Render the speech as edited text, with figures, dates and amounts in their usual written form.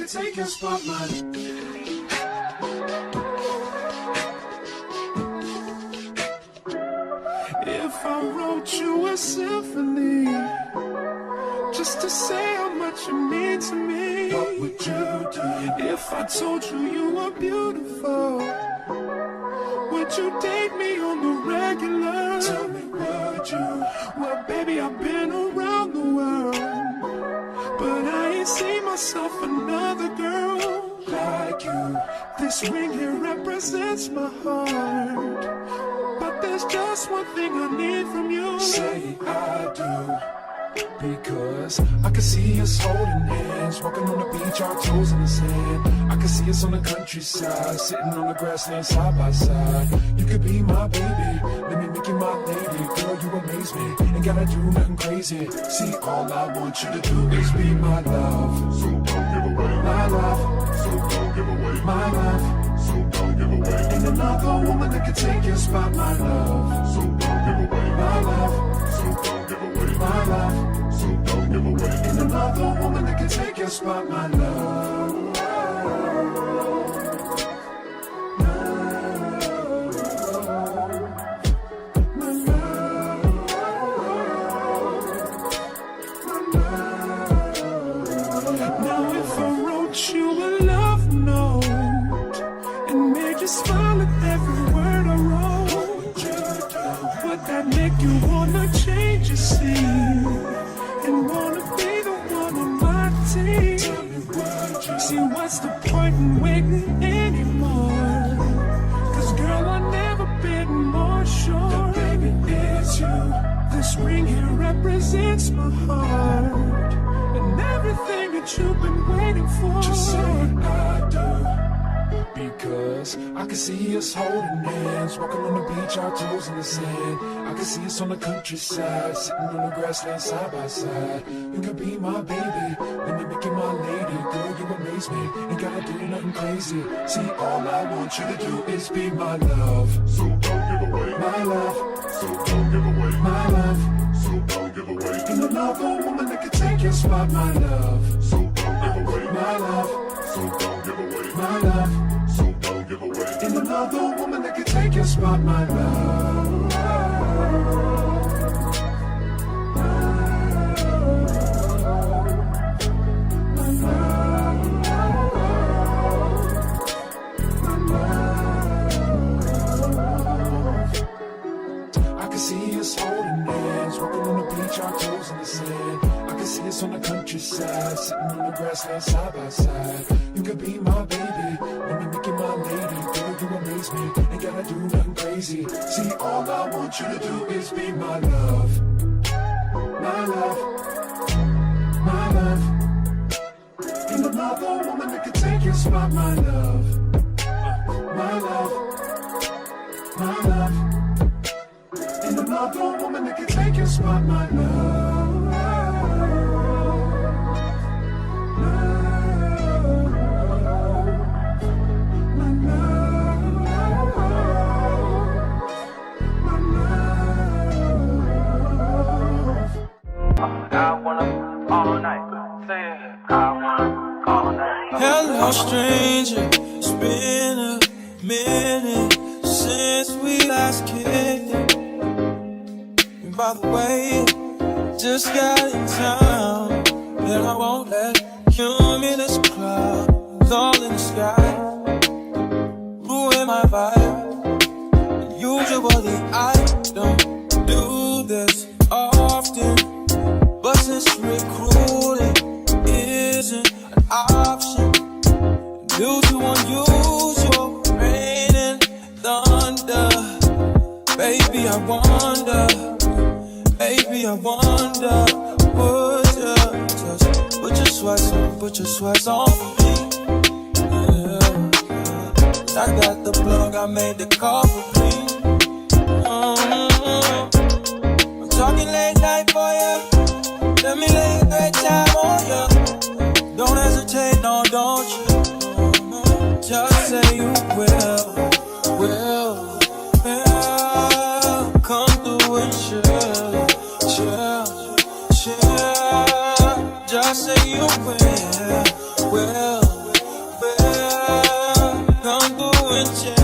can take your spot, man. If I wrote you a symphony, just to say how much you mean to me, what would you do? If I told you you were beautiful, would you date me on the regular? Tell me, would you? Well, baby, I've been around the world, but I ain't seen myself another girl like you. This ring here represents my heart, but there's just one thing I need from you. Say I do. Because I can see us holding hands, walking on the beach, our toes in the sand. I can see us on the countryside, sitting on the grassland side by side. You could be my baby, let me make you my lady. Girl, you amaze me, ain't gotta do nothing crazy. See, all I want you to do is be my love. So don't give away my love. So don't give away my love. So don't give away. Ain't another woman that can take your spot, my love. So don't give away my love. So don't give away my love. So don't give away. Ain't another woman that can take your spot, my love. Now if I wrote you a love note and made you smile at every word I wrote, would that make you wanna change your scene and wanna be the one on my team? See, what's the point in waiting anymore? Cause girl, I've never been more sure that baby it's you. This ring here represents my heart and everything that you've been waiting for. Just say I do. Because I can see us holding hands, walking on the beach, our toes in the sand. I can see us on the countryside, sitting on the grassland side by side. You can be my baby, let me make you my lady. Girl, you amaze me, ain't gotta do nothing crazy. See, all I want you to do is be my love. So don't give away my love. So don't give away my love. So don't give away. Ain't another woman that can take your spot, my love. So don't give away my love. So don't give away my love. So don't give away. Ain't another woman that can take your spot, my love. I can see us holding hands, walking on the beach, our toes in the sand. I can see us on the countryside, sitting on the grassland side by side. You could be my baby, let me make you my lady. Girl, you amaze me, ain't gotta do nothing crazy. See, all I want you to do is be my love. My love. My love. Ain't another woman that can take your spot, my love. My love. My love. Ain't another woman that can take your spot, my love. I wanna all night, say it. I wanna all night. Hello, stranger. It's been a minute since we last kicked it. And by the way, just got in town, and I won't let cumulus clouds all in the sky ruin my vibe. And usually I don't do this often, but since recruiting isn't an option, due to unusual rain and thunder, baby, I wonder, put your sweats on for me. Yeah. I got the plug, I made the call for me. I'm talking late night for ya. Let me lay a great time on ya. Don't hesitate, no, don't you? Just say you will. Come through and chill. Just say you will. and change.